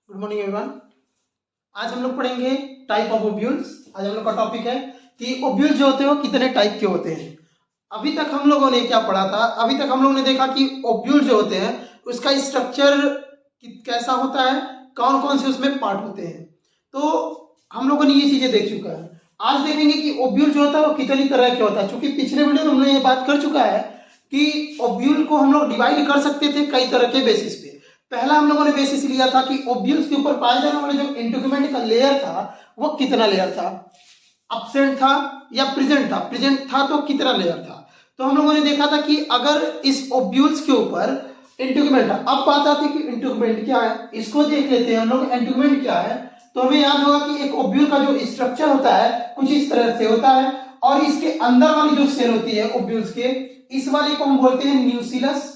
Good morning everyone. आज हम लोग पढ़ेंगे टाइप ऑफ ओब्यूल्स। आज हम लोग का टॉपिक है कि ओब्यूल जो होते हैं वो कितने टाइप के होते हैं। अभी तक हम लोगों ने क्या पढ़ा था? अभी तक हम लोगों ने देखा कि ओब्यूल जो होते हैं उसका स्ट्रक्चर कैसा होता है, कौन कौन से उसमें पार्ट होते हैं। तो हम लोगों ने ये चीजें देख चुका है। आज देखेंगे कि ओब्यूल जो होता है वो कितनी तरह के होता है। क्योंकि पिछले वीडियो में हमने ये बात कर चुका है कि ओब्यूल को हम लोग डिवाइड कर सकते थे कई तरह के बेसिस पे। पहला हम लोगों ने बेसिस लिया था कि ओब्यूल्स के ऊपर पाया जाने वाला जो इंटीग्यूमेंट का लेयर था वो कितना लेयर था, अब्सेंट था या प्रेजेंट था। प्रेजेंट था तो कितना लेयर था। तो हम लोगों ने देखा था कि अगर इस ओब्यूल्स के ऊपर इंटीग्यूमेंट है, अब बात आती है कि इंटीग्यूमेंट क्या है। इसको देख लेते हैं हम लोग, इंटीग्यूमेंट क्या है। तो हमें याद होगा कि एक ओब्यूल का जो स्ट्रक्चर होता है कुछ इस तरह से होता है और इसके अंदर वाली जो सेल होती है ओब्यूल्स के, इस वाले को हम बोलते हैं न्यूक्लियस।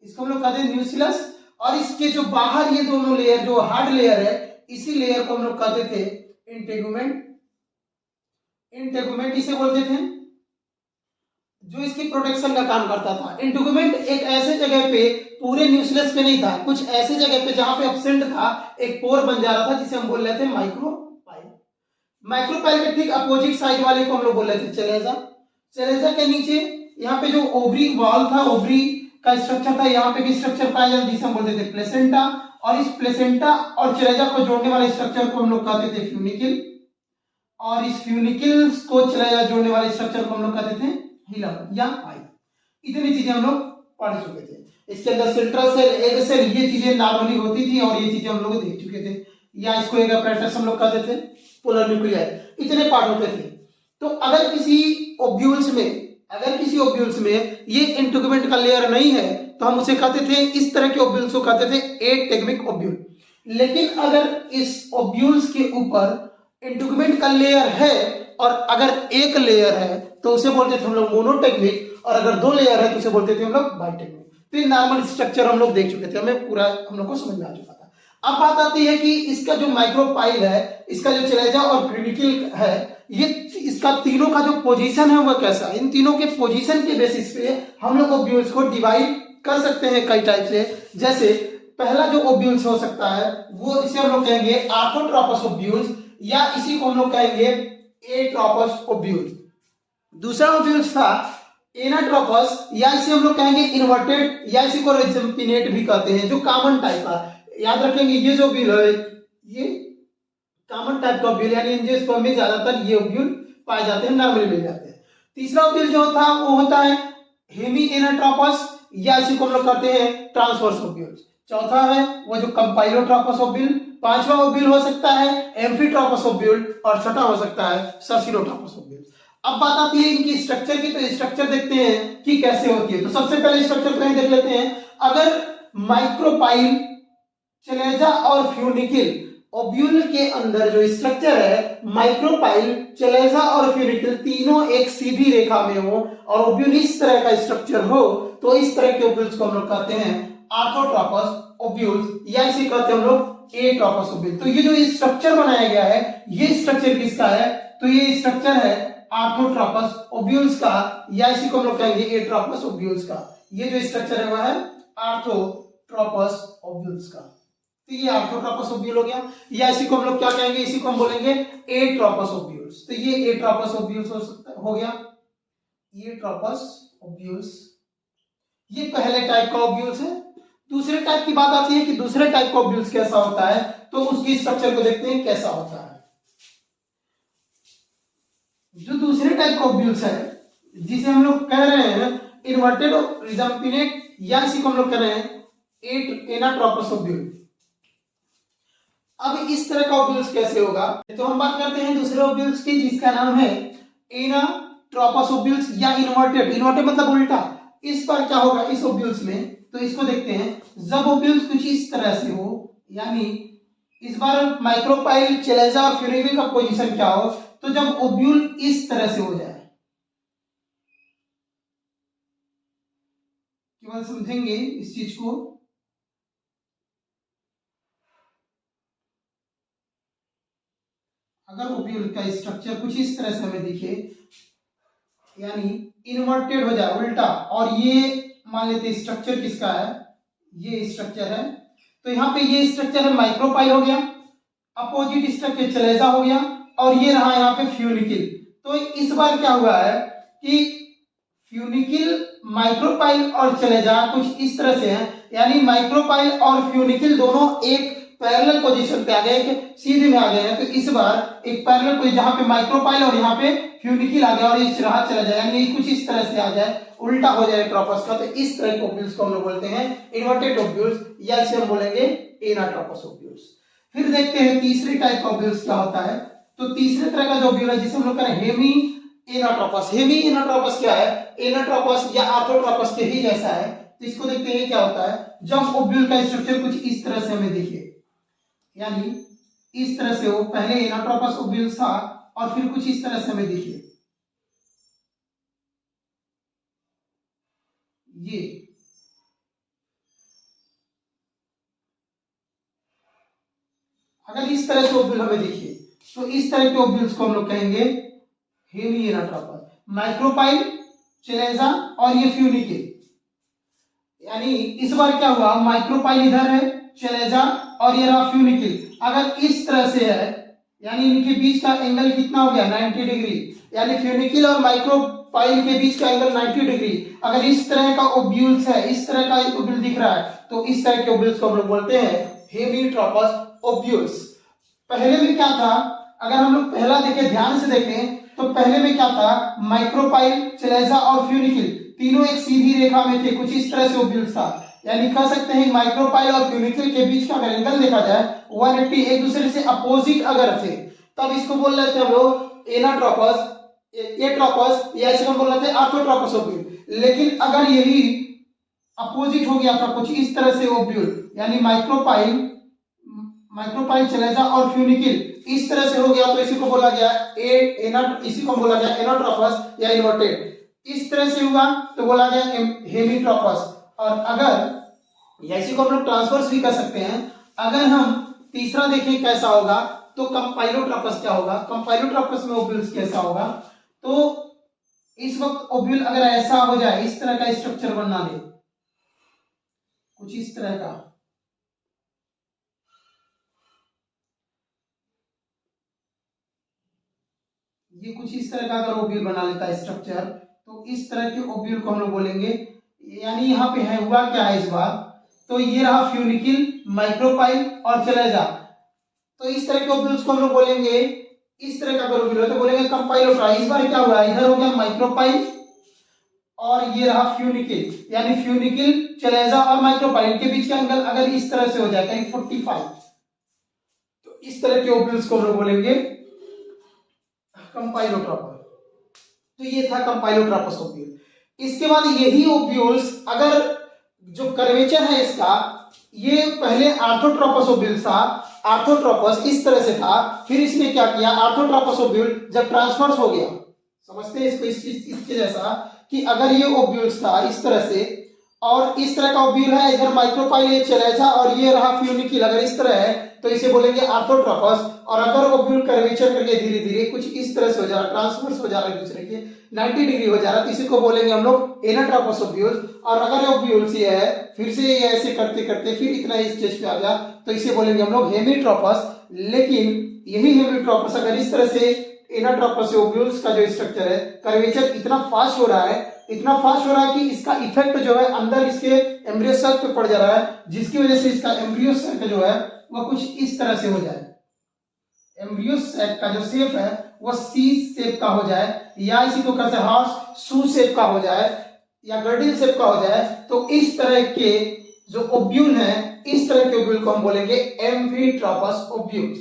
इसको हम लोग कहते हैं न्यूक्लियस। और इसके जो बाहर ये दोनों लेयर जो हार्ड लेयर है, इसी लेयर को हम लोग कहते थे इंटीग्यूमेंट। इंटीग्यूमेंट इसे बोलते थे जो इसकी प्रोटेक्शन का काम करता था। इंटीग्यूमेंट एक ऐसे जगह पे, पूरे न्यूक्लियस पे नहीं था, कुछ ऐसे जगह पे जहां पे एब्सेंट था एक पोर बन जा रहा था जिसे हम बोल रहे थे माइक्रोपाइल। माइक्रोपाइल के ठीक अपोजिट साइड वाले को हम लोग बोल रहे थे चलेजा। चलेजा के नीचे यहाँ पे जो ओवरी वॉल था, ओवरी का स्ट्रक्चर था, यहाँ पे भी स्ट्रक्चर पाया जाता जिसे हम बोलते थे प्लेसेंटा। और इस प्लेसेंटा और चलेजा को जोड़ने वाले स्ट्रक्चर को हम लोग कहते थे फ्यूनिकल। और इस फ्यूनिकल्स को चलेजा जोड़ने वाले स्ट्रक्चर को हम लोग कहते थे हिलम या पाइप। इतनी चीजें हम लोग पढ़ चुके थे। इसके अंदर सेंट्रल सेल, एग सेल, ये चीजें नॉर्मली होती थी और ये चीजें हम लोग देख चुके थे। या इसको एग apparatus हम लोग कहते थे, पोलर न्यूक्लियाई। इतने पार्ट होते थे। तो अगर किसी ओब्यूल्स में ये इंटीग्यूमेंट का लेयर नहीं है तो हम उसे कहते थे, इस तरह के ओब्यूल्स को कहते थे एटेग्मिक ओब्यूल। लेकिन अगर इस ओब्यूल्स के ऊपर इंटीग्यूमेंट का लेयर है और अगर एक लेयर है तो उसे बोलते थे हम लोग मोनोटेग्मिक, और अगर दो लेयर है तो उसे बोलते थे हम लोग बाइटेग्मिक। तो ये नॉर्मल स्ट्रक्चर हम लोग देख चुके थे, हमें पूरा हम लोग को समझ में आ चुका था। अब बात आती है कि इसका जो माइक्रोपाइल है, इसका जो चलेजा और फ्यूनिकल है, ये इसका तीनों का जो पोजीशन है वह कैसा है। इन तीनों के पोजीशन के बेसिस पे हम लोग ओब्यूल्स को डिवाइड कर सकते हैं कई टाइप से। जैसे पहला जो ओब्यूल्स हो सकता है वो इसे हम लोग कहेंगे ऑर्थोट्रोपस ओब्यूल्स, या इसी को हम लोग कहेंगे एट्रोपस ओब्यूल्स। दूसरा ओब्यूल्स था एनाट्रोपस, या इसे हम लोग कहेंगे इन्वर्टेड, या इसी को रेजम्पिनेट भी कहते हैं, जो कॉमन टाइप का। याद रखेंगे ये जो ओब्यूल है ये कॉमन टाइप का ओब्यूल, यानी एंजियोस्पर्म में ज्यादातर ये ओब्यूल पाए जाते हैं, नॉर्मली मिल जाते हैं। तीसरा ओब्यूल जो होता है वो होता है हेमी एनाट्रोपस, या इसी को हम लोग कहते हैं ट्रांसवर्स ओब्यूल। चौथा है वो जो कंपाइलोट्रोपस ओब्यूल। पांचवा ओब्यूल हो सकता है एम्फीट्रोपस ओब्यूल, और छठा हो सकता है सर्सिलोट्रोपस ओब्यूल। अब बात आती है इनकी स्ट्रक्चर की। तो स्ट्रक्चर देखते हैं कि कैसे होती है। तो सबसे पहले स्ट्रक्चर को देख लेते हैं। अगर माइक्रोपाइल, चलेजा और फ्यूनिकल ओब्यूल के अंदर जो स्ट्रक्चर है, माइक्रोपाइल, चलेजा और फ्यूनिकल तीनों एक सीधी रेखा में हो और ओब्यूल इस तरह का स्ट्रक्चर हो, तो इस तरह के ओब्यूल्स को हम लोग कहते हैं ऑर्थोट्रोपस ओब्यूल्स, या इसे कहते हैं हम लोग एट्रोपस ओब्यूल। तो ये जो स्ट्रक्चर बनाया गया है ये स्ट्रक्चर किसका है? तो ये स्ट्रक्चर है ऑर्थोट्रोपस ओब्यूल्स का, या इसी को हम लोग कहेंगे एट्रोपस ओब्यूल्स का। ये जो स्ट्रक्चर है वह है ऑर्थोट्रोपस ओब्यूल्स का। तो ये ऑर्थोट्रोपस ओब्यूल हो गया, या इसी को हम लोग क्या कहेंगे? इसी को हम बोलेंगे एट्रोपस ओब्यूल्स। तो ये एट्रोपस ओब्यूल्स हो गया, एट्रोपस ओब्यूल्स। ये पहले टाइप का ओब्यूल्स है। दूसरे टाइप की बात आती है कि दूसरे टाइप का ओब्यूल्स कैसा होता है, तो उसकी स्ट्रक्चर को देखते हैं कैसा होता है। जो दूसरे टाइप का ओब्यूल्स है जिसे हम लोग कह रहे हैं इन्वर्टेड रिजम्पिनेट, या इसी को हम लोग कह रहे हैं एनाट्रोपस ओब्यूल। अब इस तरह का ओब्यूल्स कैसे होगा, तो हम बात करते हैं दूसरे ओब्यूल्स की जिसका नाम है एनाट्रोपस ओब्यूल्स या इन्वर्टेड। इन्वर्टेड मतलब उल्टा। इस पर क्या होगा इस ओब्यूल्स में, तो इसको देखते हैं। जब ओब्यूल्स कुछ इस तरह से हो, यानी इस बार माइक्रोपाइल, चलेजा और फ्यूनिकल का पोजीशन क्या हो, तो जब ओब्यूल इस तरह से हो जाए, केवल समझेंगे इस चीज को। अगर ओब्यूल का स्ट्रक्चर कुछ इस तरह से हमें दिखे, यानी इन्वर्टेड हो जाए, उल्टा, और ये मान लेते स्ट्रक्चर किसका है, ये स्ट्रक्चर है, तो यहाँ पे ये स्ट्रक्चर है माइक्रोपाइल हो गया, अपोजिट स्ट्रक्चर चलेजा हो गया, और ये रहा यहाँ पे फ्यूनिकिल। तो इस बार क्या हुआ है कि फ्यूनिकिल, माइक्रोपाइल और चलेजा कुछ इस तरह से है, यानी माइक्रोपाइल और फ्यूनिकिल दोनों एक पैरेलल पोजीशन पे आ गए, एक सीधे में आ गए हैं। तो इस बार एक पैरेलल पोजीशन जहां पे माइक्रोपाइल और यहाँ पे फ्यूनिकिल आ गया और इस राह चला जाए, यानी कुछ इस तरह से आ जाए, उल्टा हो जाए ट्रोपस का, तो इस तरह के ओब्यूल्स को हम लोग बोलते हैं इन्वर्टेड ओब्यूल्स, या इसे हम बोलेंगे एनाट्रोपस ओब्यूल्स। फिर देखते हैं तीसरी टाइप का ओब्यूल्स क्या होता है। तो तीसरे तरह का जो ओब्यूल है जिसे हम लोग कह रहे हैं हेमी एनाट्रोपस। हेमी एनाट्रोपस क्या है? एनाट्रोपस या आर्थोट्रोपस के ही जैसा है। तो इसको देखते हैं क्या होता है। जब ओब्यूल का स्ट्रक्चर कुछ इस तरह से हमें दिखे, यानी इस तरह से हो, पहले एनाट्रोपस ओब्यूल था और फिर कुछ इस तरह से हमें दिखे, ये अगर इस तरह से ओब्यूल हमें दिखे तो इस तरह के ओब्यूल्स को हम लोग कहेंगे हेमी एनाट्रोपस। माइक्रोपाइल, चलेजा और ये फ्यूनिकिल, यानी इस बार क्या हुआ, माइक्रोपाइल इधर है, चलेजा और ये रहा फ्यूनिकिल। अगर इस तरह से है, यानी इनके बीच का एंगल कितना हो गया 90 डिग्री, यानी फ्यूनिकिल और माइक्रोपाइल के बीच का एंगल 90 डिग्री। अगर इस तरह का ओब्यूल्स है, इस तरह का ओब्यूल दिख रहा है, तो इस तरह के ओब्यूल्स को हम लोग बोलते हैं हेमीट्रोपस ओब्यूल्स। पहले में क्या था, अगर हम लोग पहला देखें, ध्यान से देखें, तो पहले में क्या था, माइक्रोपाइल, चलेजा और फ्यूनिकिल तीनों एक सीधी रेखा में थे, कुछ इस तरह से ओब्यूल्स था। यानी कह सकते हैं माइक्रोपाइल और फ्यूनिकिल के बीच का अगर एंगल देखा जाए 180, एक दूसरे से अपोजिट अगर थे, तब इसको बोल रहे थे हम लोग एनाट्रोपस, एट्रोपस, या इसे हम बोल रहे थे आर्थोट्रोपस ओब्यूल। लेकिन अगर यही अपोजिट हो गया था कुछ इस तरह से ओब्यूल, यानी माइक्रोपाइल, चलेजा और फ्यूनिकिल इस तरह से हो गया, तो इसी को बोला गया इसी को बोला गया एनाट्रोपस या इन्वर्टेड। इस तरह से हुआ तो बोला गया हेमीट्रोपस। और अगर, या इसी को हम लोग ट्रांसवर्स भी कर सकते हैं, अगर हम तीसरा देखें कैसा होगा, तो कंपाइलोट्रोपस क्या होगा, कंपाइलोट्रोपस में ओब्यूल्स कैसा होगा। तो इस वक्त ओब्यूल अगर ऐसा हो जाए, इस तरह का स्ट्रक्चर बना ले, कुछ इस तरह का, ये कुछ इस तरह का अगर ओब्यूल बना लेता है स्ट्रक्चर, तो इस तरह के ओब्यूल को हम लोग बोलेंगे, यानी यहाँ पे है हुआ क्या है इस बार, तो ये रहा फ्यूनिकिल, माइक्रोपाइल और चलेजा। तो इस तरह के ओब्यूल्स को हम लोग बोलेंगे, इस तरह का अगर ओब्यूल हो तो बोलेंगे कंपाइलोट्रोपस। इस बार क्या हुआ, इधर हो गया माइक्रोपाइल और ये रहा फ्यूनिकिल, यानी फ्यूनिकिल, चलेजा और माइक्रोपाइल के बीच का एंगल अगर इस तरह से हो जाए कहीं 45, तो इस तरह के ओब्यूल्स को हम लोग बोलेंगे कंपाइलोट्रोपस। तो ये था कंपाइलोट्रोपस ओब्यूल। इसके बाद यही ओब्यूल्स अगर जो कर्वेचर है इसका, ये पहले आर्थोट्रोपस ओब्यूल था, आर्थोट्रोपस इस तरह से था, फिर इसने क्या किया, आर्थोट्रोपस ओब्यूल जब ट्रांसफर्स हो गया, समझते हैं इसको, इसके जैसा कि अगर ये ओब्यूल्स था इस तरह से और इस तरह का ओब्यूल है, इधर माइक्रोपाइल, ये चलेजा और ये रहा फ्यूनिकिल, अगर इस तरह है तो इसे बोलेंगे आर्थोट्रोपस। और अगर ओब्यूल कर्वेचर करके धीरे धीरे कुछ इस तरह से हो जा रहा, ट्रांसफर्स हो जा रहा है दूसरे के 90 डिग्री हो जा रहा है, तो इसी को बोलेंगे हम लोग एनाट्रोपस ओब्यूल। और अगर ओब्यूल्स ये है, फिर से ये ऐसे करते करते फिर इतना स्टेज पे आ गया, तो इसे बोलेंगे हम लोग हेमीट्रोपस। लेकिन यही हेमीट्रोपस अगर इस तरह से एनाट्रोपस ओब्यूल्स का जो स्ट्रक्चर है, कर्वेचर इतना फास्ट हो रहा है, इतना फास्ट हो रहा है कि इसका इफेक्ट जो है अंदर इसके एम्ब्रियो सेल पे पड़ जा रहा है, जिसकी वजह से इसका एम्ब्रियो सेल जो है वह कुछ इस तरह से हो जाए, एम्ब्रियो सेल का जो शेप है वह सी शेप का हो जाए, या इसी को कहते हैं हॉर्स शू शेप का हो जाए, या गर्डिल शेप का हो जाए। तो इस तरह के जो ओब्यूल है, इस तरह के ओब्यूल को हम बोलेंगे एम्फीट्रोपस ओब्यूल्स।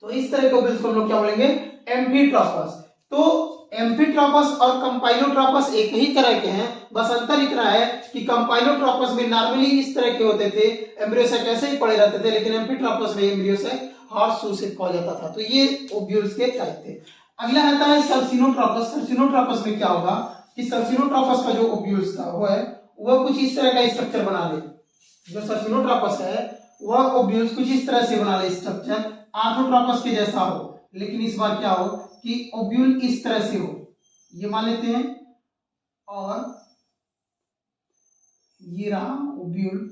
तो इस तरह के ओब्यूल्स को हम लोग क्या बोलेंगे, एम्फीट्रोपस। तो एम्फीट्रोपस और कंपाइलोट्रोपस एक ही तरह के हैं, बस अंतर इतना है कि कंपाइलोट्रोपस में नॉर्मली इस तरह के होते थे, एम्ब्रियोसेक ऐसे ही पड़े रहते थे, लेकिन एम्फीट्रोपस में एम्ब्रियोसेक हॉर्स शू शेप का हो जाता था। तो ये ओब्यूल्स के टाइप थे। अगला आता है सर्सिनोट्रोपस। सर्सिनोट्रोपस में क्या होगा कि सर्सिनोट्रोपस का जो ओब्यूल्स था वह कुछ इस तरह का स्ट्रक्चर बना ले। जो सर्सिनोट्रोपस है वह ओब्यूल्स कुछ इस तरह से बना ले स्ट्रक्चर, आर्थोट्रोपस के जैसा हो, लेकिन इस बार क्या हो कि ओब्यूल इस तरह से हो, ये मान लेते हैं, और ये रहा ओब्यूल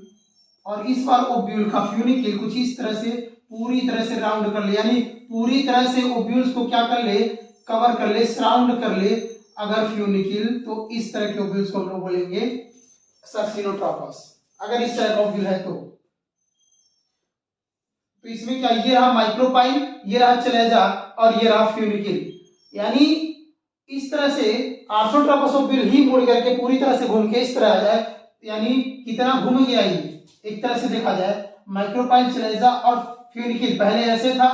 और इस बार ओब्यूल का फ्यूनिक्यूल कुछ इस तरह से पूरी तरह से राउंड कर ले, यानी पूरी तरह से ओब्यूल्स को क्या कर ले, कवर कर ले, सराउंड कर ले अगर फ्यूनिक्यूल, तो इस तरह के ओब्यूल्स को हम लोग बोलेंगे सर्सिनोट्रोपस। अगर इस तरह का ओब्यूल है तो इसमें क्या, ये रहा माइक्रोपाइल, ये रहा चलेजा और ये रहा फ्यूनिक्यूल, यानी इस तरह से आर्थोट्रोपस ओब्यूल ही मुड़ करके पूरी तरह से घूम के इस तरह आ जाए, यानी कितना घूम गया ये, एक तरह से देखा जाए माइक्रोपाइल, चलेजा और फ्यूनिक्यूल पहले ऐसे था,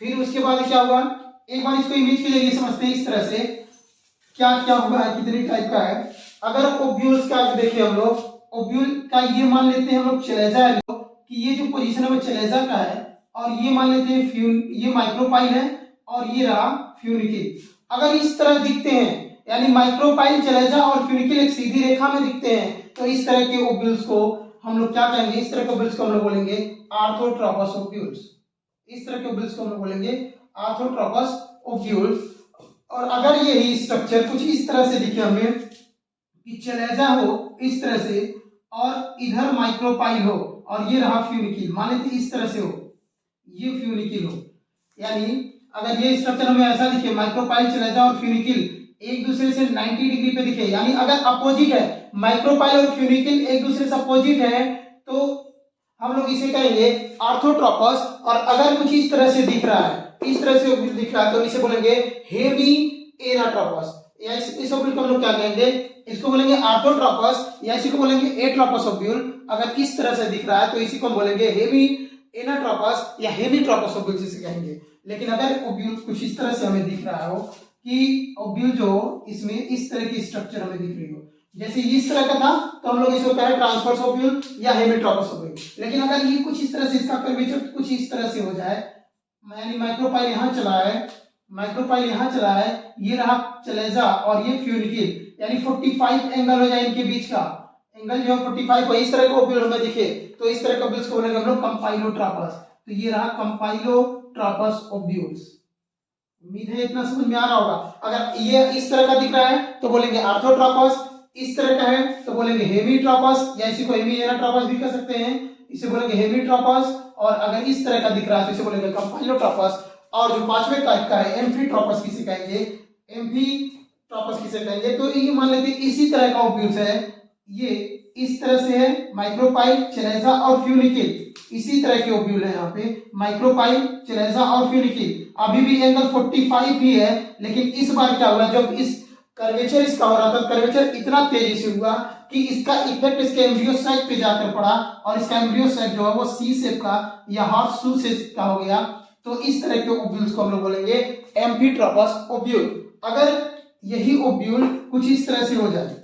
फिर उसके बाद क्या हुआ, एक बार इसको इमेज के जरिए समझते हैं इस तरह से क्या क्या हुआ है, कितनी टाइप का है। अगर ओब्यूल्स का देखें हम लोग, ओब्यूल का ये मान लेते हैं हम लोग चलेजा है कि ये जो पोजीशन है वो चलेजा का है, और ये मान लेते हैं ये माइक्रोपाइल है और ये रहा फ्यूनिक्यूल। अगर इस तरह दिखते हैं, यानी माइक्रोपाइल, चलेजा और फ्यूनिक्यूल एक सीधी रेखा में दिखते हैं, तो इस तरह के ओब्यूल्स को हम लोग क्या कहेंगे, इस तरह के ओब्यूल्स को हम लोग बोलेंगे आर्थोट्रोपस ओब्यूल्स। इस तरह के ओब्यूल्स को हम लोग बोलेंगे आर्थोट्रोपस ओब्यूल्स। और अगर यही स्ट्रक्चर कुछ इस तरह से दिखे हमें कि चलेजा हो इस तरह से और इधर माइक्रोपाइल हो और ये रहा फ्यूनिक्यूल, मान लेते इस तरह से हो, ये फ्यूनिक्यूल हो, यानी अगर ये स्ट्रक्चर हमें ऐसा दिखे माइक्रोपाइल, चलेजा और फ्यूनिक्यूल एक दूसरे से 90 डिग्री पे दिखे, यानी अगर अपोजिट है, माइक्रोपाइल और फ्यूनिक्यूल एक दूसरे से अपोजिट है, तो हम लोग इसे कहेंगे आर्थोट्रोपस। और अगर कुछ इस तरह से दिख रहा है, इस तरह से ओब्यूल दिख रहा है, तो इसे बोलेंगे हेमी एनाट्रोपस, या इस ओब्यूल को हम लोग क्या कहेंगे, इसको बोलेंगे आर्थोट्रोपस या इसी को बोलेंगे एट्रोपस ओब्यूल। अगर इस तरह से दिख रहा है तो इसी को हम बोलेंगे हेमी एनाट्रोपस या हेमीट्रोपस ओब्यूल जिसे कहेंगे। लेकिन अगर ओब्यूल कुछ इस तरह से हमें दिख रहा हो कि ओब्यूल जो इसमें इस तरह की स्ट्रक्चर हमें दिख रही हो, जैसे इस तरह का था तो हम लोग इसको कहें ट्रांसवर्स ओब्यूल या हेमीट्रोपस ओब्यूल। लेकिन अगर ये कुछ इस तरह से, इसका कर्वेचर कुछ इस तरह से हो जाए, यानी माइक्रोपाइल यहाँ चला है, माइक्रोपाइल यहाँ चला है, ये रहा चलेजा और ये फ्यूनिक्यूल, यानी 45 एंगल हो जाए इनके बीच का, एंगल जो 45 हो, इस तरह का ओब्यूल हमें दिखे, तो इस तरह का ओब्यूल्स को बोलेंगे हम लोग कंपाइलोट्रोपस। तो ये रहा कंपाइलोट्रोपस ओब्यूल्स। उम्मीद है इतना समझ में आ रहा होगा। अगर ये इस तरह का दिख रहा है तो बोलेंगे आर्थोट्रोपस, इस तरह का है तो बोलेंगे हेमीट्रोपस या इसी को हेमी एनाट्रोपस भी कह सकते हैं, इसे बोलेंगे हेमीट्रोपस। और अगर इस तरह का दिख रहा है तो इसे बोलेंगे कंपाइलोट्रोपस। और जो पांचवें टाइप का है एम्फीट्रोपस किसे कहेंगे, एम्फीट्रोपस किसे कहेंगे, तो ये मान लेते हैं इसी तरह का ओब्यूल्स है, ये इस तरह से है, माइक्रोपाइल, चलेजा और फ्यूनिक्यूल इसी तरह के ओब्यूल है यहाँ पे, माइक्रोपाइल, चलेजा और फ्यूनिक्यूल। अभी भी एंगल 45 ही है, लेकिन इस बार क्या हुआ, जब इस कर्वेचर इसका हो रहा था, कर्वेचर इतना तेजी से हुआ कि इसका इफेक्ट इसके एम्ब्रियो साइट पे जाकर पड़ा और इसका एम्ब्रियो साइट जो है वो सी शेप का या हॉर्स शू शेप का हो गया। तो इस तरह के ओब्यूल्स को हम लोग बोलेंगे एम्फीट्रोपस ओब्यूल। अगर यही ओब्यूल कुछ इस तरह से हो जाए,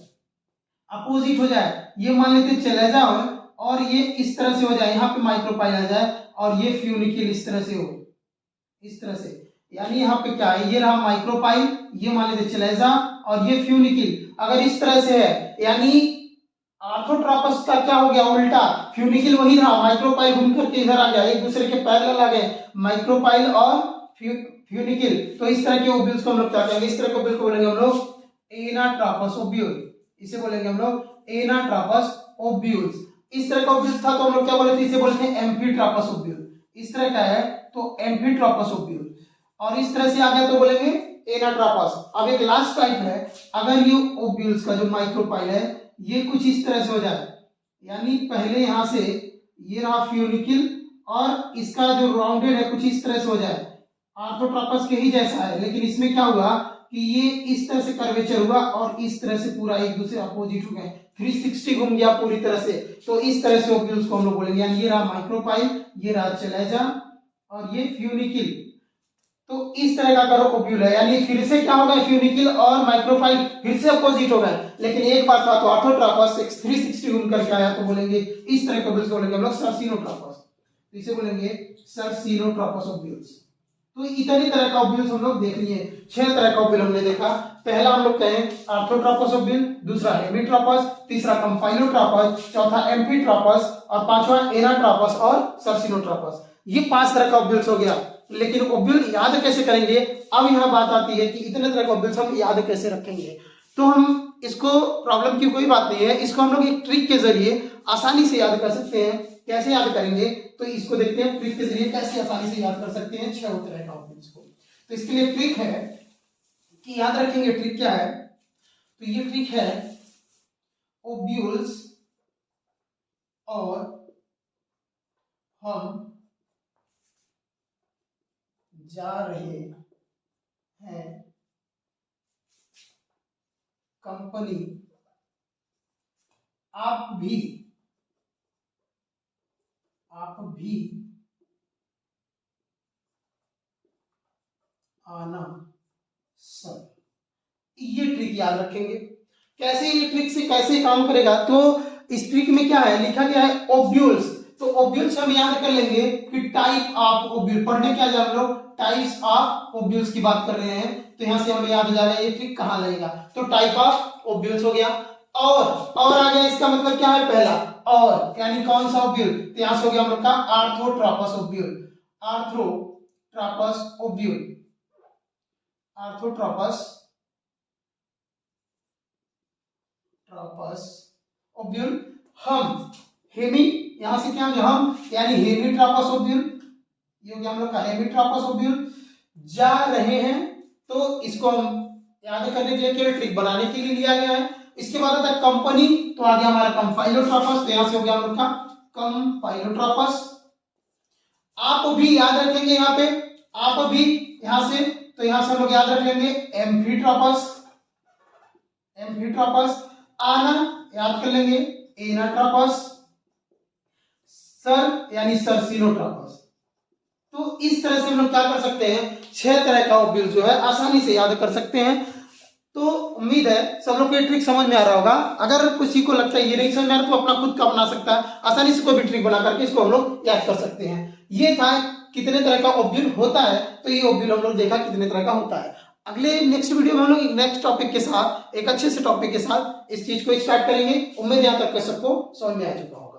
अपोजिट हो जाए, ये मान लेते चलेजा हो और ये इस तरह से हो जाए, यहाँ पे माइक्रोपाइल आ जाए और ये फ्यूनिक्यूल इस तरह से हो, इस तरह से, यानी यहाँ पे क्या है, ये रहा माइक्रोपाइल, ये मान लेते चलेजा और ये फ्यूनिक्यूल अगर इस तरह से है, यानी आर्थोट्रोपस का क्या हो गया उल्टा, फ्यूनिक्यूल वही रहा, माइक्रोपाइल घूम करके इधर आ गया, एक दूसरे के पैरेलल आ गए माइक्रोपाइल और फ्यूनिक्यूल। तो इस तरह के ओब्यूल्स को हम लोग क्या कहेंगे, इस तरह के ओब्यूल को बोलेंगे हम लोग एनाट्रोपस ओब्यूल, इसे बोलेंगे हम लोग एनाट्रोपस ओब्यूल्स। इस तरह का ओब्यूल था तो हम लोग क्या बोले थे, इसे बोलते हैं एम्फीट्रोपस ओब्यूल। इस तरह का है तो एम्फीट्रोपस ओब्यूल, और इस तरह से आ गया तो बोलेंगे एनाट्रोपस। अब एक लास्ट टाइप है, अगर ये ओब्यूल्स का जो माइक्रोपाइल है ये कुछ इस तरह से हो जाए, यानी पहले यहां से ये रहा फ्यूनिक्यूल और इसका जो राउंडेड है कुछ इस तरह से हो जाए, आर्थोट्रोपस के ही जैसा है, लेकिन इसमें क्या हुआ कि ये इस तरह से कर्वेचर हुआ और इस तरह से पूरा एक दूसरे अपोजिट हो गए, 360 घूम गया पूरी तरह से। तो इस तरह से ओब्यूल्स को हम लोग बोलेंगे, यानी ये रहा माइक्रोपाइल, ये रहा चलेजा और ये फ्यूनिक्यूल। तो इस तरह का अगर ओब्यूल है, यानी फिर से क्या होगा, फ्यूनिक्यूल और माइक्रोपाइल फिर से अपोजिट हो गए, लेकिन एक बार था तो आर्थोट्रोपस 360 घूम करके आया, तो बोलेंगे इस तरह के ओब्यूल्स को बोलेंगे हम लोग सर्सिनोट्रोपस, तो इसे बोलेंगे सर्सिनोट्रोपस ओब्यूल्स। तो इतनी तरह का ओब्यूल्स हम लोग देख लिए, 6 तरह का ओब्यूल हमने देखा। पहला हम लोग कहें आर्थोट्रोपस ओब्यूल, दूसरा हेमीट्रोपस, तीसरा कंपाइलोट्रोपस, चौथा एम्फीट्रोपस और पांचवा एनाट्रोपस और सर्सिनोट्रोपस। ये 5 तरह का ओब्यूल्स हो गया। लेकिन ओब्यूल याद कैसे करेंगे, अब यहां बात आती है कि इतने तरह के ओब्यूल्स हम याद कैसे रखेंगे। तो हम इसको, प्रॉब्लम की कोई बात नहीं है, इसको हम लोग एक ट्रिक के जरिए आसानी से याद कर सकते हैं। कैसे याद करेंगे तो इसको देखते हैं ट्रिक के जरिए कैसे आसानी से याद कर सकते हैं 6 तरह का ऑब्यूल्स को। तो इसके लिए ट्रिक है कि याद रखेंगे, ट्रिक क्या है, तो ये ट्रिक है ओब्यूल्स और हम जा रहे हैं कंपनी, आप भी आना सब। ये ट्रिक याद रखेंगे। कैसे ये ट्रिक से कैसे काम करेगा, तो इस ट्रिक में क्या है, लिखा गया है ओब्यूल्स। तो ओब्यूल्स हम याद कर लेंगे कि टाइप ऑफ ओब्यूल, पढ़ने क्या जा रहे लोग, टाइप्स ऑफ ओब्यूल्स की बात कर रहे हैं, तो यहां से हमें याद हो जा रहा है ये ट्रिक कहां लगेगा, तो टाइप ऑफ ओब्यूल्स हो गया। और आ गया, इसका मतलब क्या है, पहला और यानी कौन सा ओब्यूल, तो यहां से हो गया हम लोग का आर्थोट्रोपस ओब्यूल, आर्थोट्रोपस ओब्यूल, आर्थोट्रोपस ओब्यूल। हम हेमी, यहां से क्या हो गया हम, यानी हेमीट्रोपस ओब्यूल, ये हो गया हम लोग का हेमीट्रोपस ओब्यूल। जा रहे हैं, तो इसको हम याद करने के लिए केवल ट्रिक बनाने के लिए लिया गया है। इसके बाद आता है कंपनी, तो आ गया हमारा कंपाइलोट्रोपस, तो यहां से हो गया हम लोग का कंपाइलोट्रोपस। आप भी याद रखेंगे यहाँ पे, आप भी यहां से, तो यहां से हम लोग याद रख लेंगे एम्फीट्रोपस, एम्फीट्रोपस। आना याद कर लेंगे एनाट्रोपस, सर यानी सर्सिनोट्रोपस। तो इस तरह से हम लोग क्या कर सकते हैं, 6 तरह का ओब्यूल जो है आसानी से याद कर सकते हैं। तो उम्मीद है सब लोग को ये ट्रिक समझ में आ रहा होगा। अगर किसी को लगता है ये नहीं समझ में आ रहा तो अपना खुद का बना सकता है, आसानी से कोई भी ट्रिक बना करके इसको हम लोग याद कर सकते हैं। ये था कितने तरह का ओब्यूल होता है, तो ये ओब्यूल हम लोग देखा कितने तरह का होता है। अगले नेक्स्ट वीडियो में हम लोग नेक्स्ट टॉपिक के साथ, एक अच्छे से टॉपिक के साथ इस चीज को स्टार्ट करेंगे। उम्मीद है यहाँ तक सबको समझ में आ चुका हो।